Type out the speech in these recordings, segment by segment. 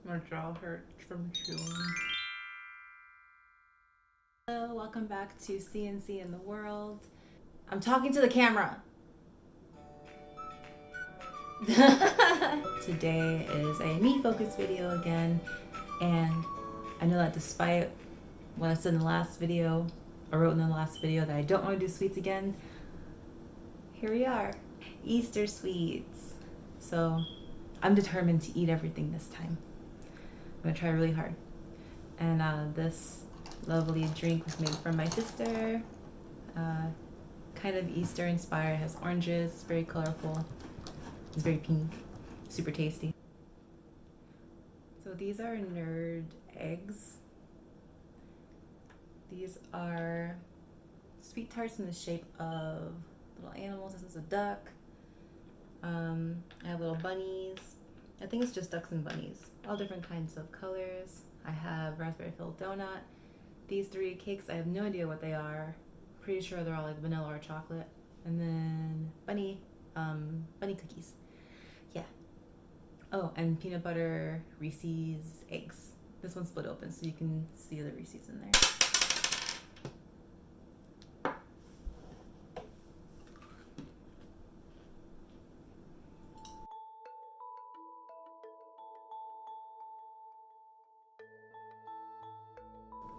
My jaw hurts from chewing. Hello, welcome back to CNC in the World. I'm talking to the camera. Today is a me focused video again, and I know that despite what I said in the last video, or wrote in the last video, that I don't want to do sweets again, here we are. Easter sweets. So I'm determined to eat everything this time. I'm gonna try really hard. And this lovely drink was made from my sister. Kind of Easter inspired. It has oranges. It's very colorful. It's very pink. Super tasty. So these are nerd eggs. These are sweet tarts in the shape of little animals. This is a duck. I have little bunnies. I think it's just ducks and bunnies. All different kinds of colors. I have raspberry filled donut. These 3 cakes, I have no idea what they are. Pretty sure they're all like vanilla or chocolate. And then bunny cookies. Yeah. Oh, and peanut butter Reese's eggs. This one's split open so you can see the Reese's in there.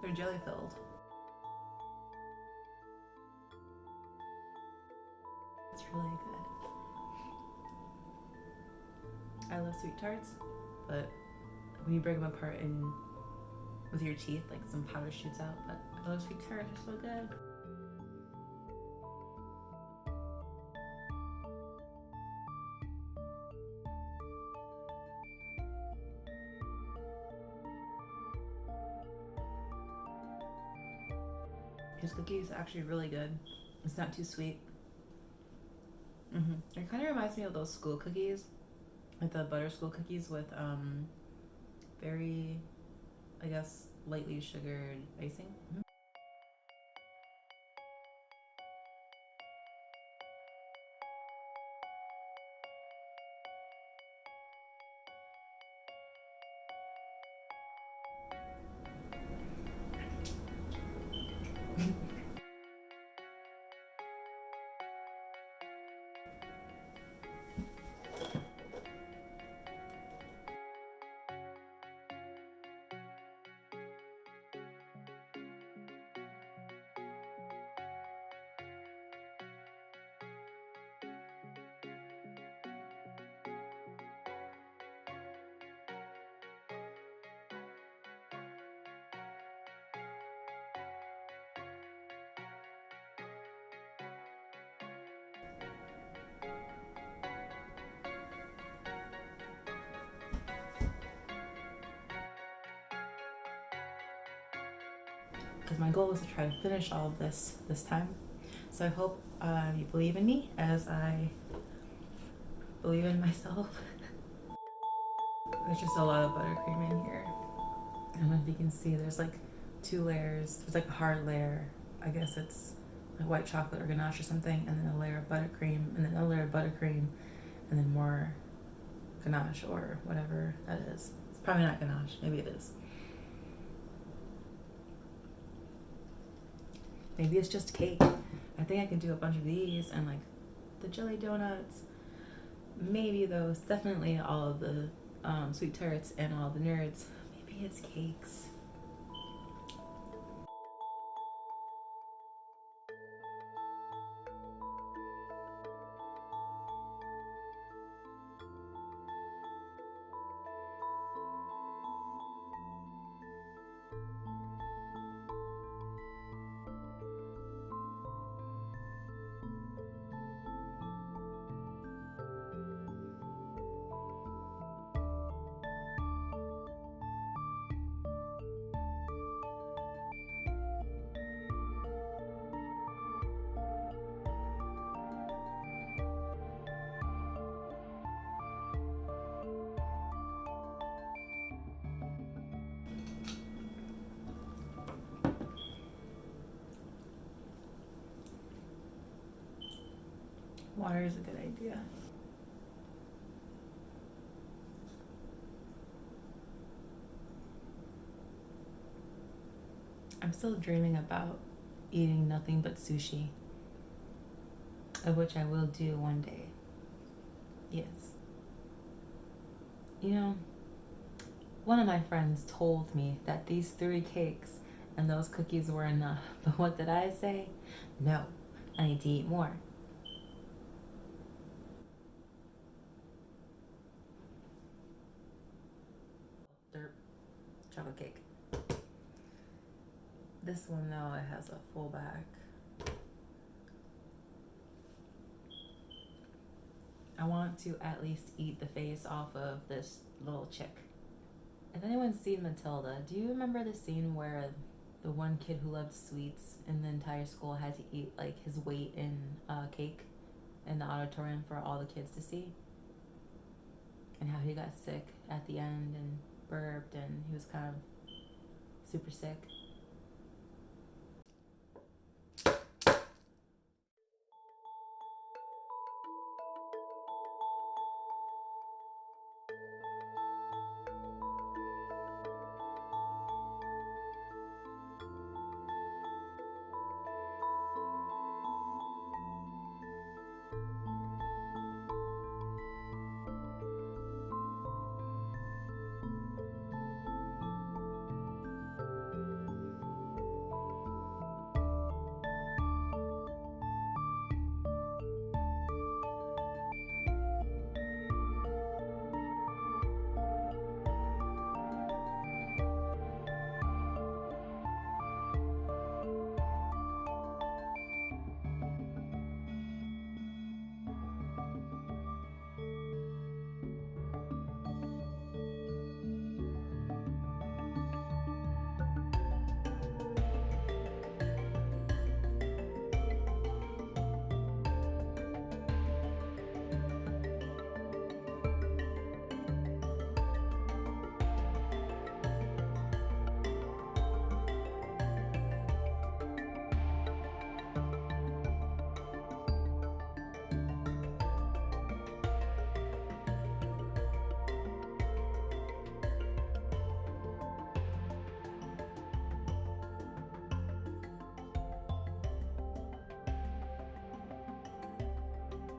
They're jelly filled. It's really good. I love sweet tarts, but when you break them apart and with your teeth, like some powder shoots out. But those sweet tarts are so good. His cookie is actually really good. It's not too sweet. It kind of reminds me of those school cookies, like the butter school cookies with very, I guess, lightly sugared icing. Because my goal is to try to finish all of this time. So I hope you believe in me as I believe in myself. There's just a lot of buttercream in here. I don't know if you can see, there's like 2 layers. There's like a hard layer. I guess it's like white chocolate or ganache or something, and then a layer of buttercream, and then a layer of buttercream, and then more ganache or whatever that is. It's probably not ganache. Maybe it is. Maybe it's just cake. I think I can do a bunch of these and like the jelly donuts. Maybe those. Definitely all of the sweet tarts and all the nerds. Maybe it's cakes. Water is a good idea. 'Cause I'm still dreaming about eating nothing but sushi, of which I will do one day. Yes. You know, one of my friends told me that these 3 cakes and those cookies were enough. But what did I say? No, I need to eat more. Derp. Chocolate cake. This one, though, it has a full back. I want to at least eat the face off of this little chick. If anyone's seen Matilda, do you remember the scene where the one kid who loved sweets in the entire school had to eat like his weight in cake in the auditorium for all the kids to see? And how he got sick at the end and burped and he was kind of super sick.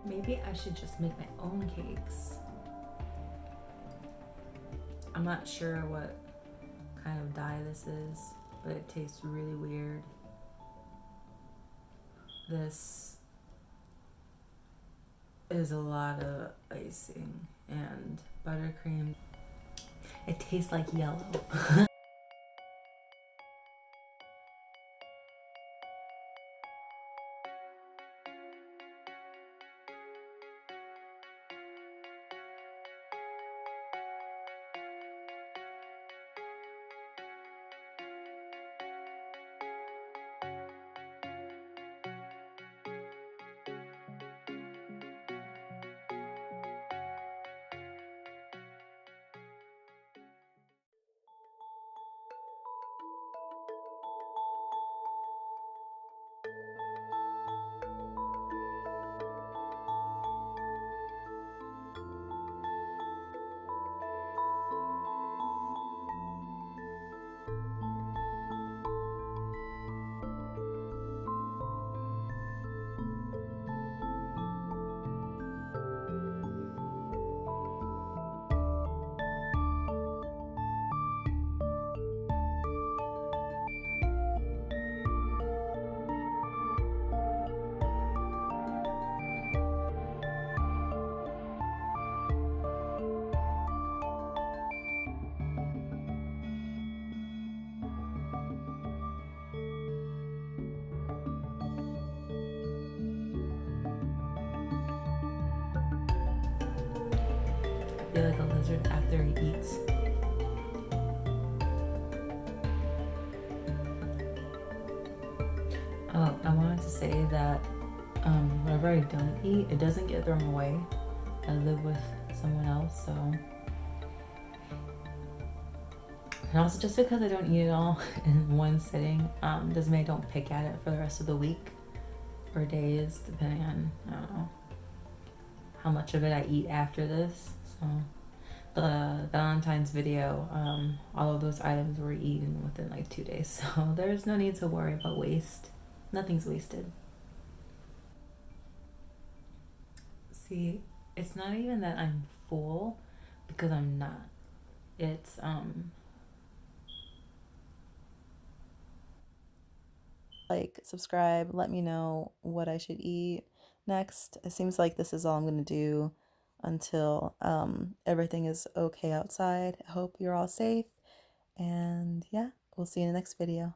Maybe I should just make my own cakes. I'm not sure what kind of dye this is, but it tastes really weird. This is a lot of icing and buttercream. It tastes like yellow. I feel like a lizard after he eats. Oh, I wanted to say that whenever I don't eat, it doesn't get thrown away. I live with someone else, so. And also, just because I don't eat it all in one sitting doesn't mean I don't pick at it for the rest of the week or days, depending on, I don't know, how much of it I eat after this. So the Valentine's video, all of those items were eaten within like 2 days. So there's no need to worry about waste. Nothing's wasted. See, it's not even that I'm full because I'm not. It's Like, subscribe, let me know what I should eat next. It seems like this is all I'm going to do until everything is okay outside. I hope you're all safe, and yeah, we'll see you in the next video.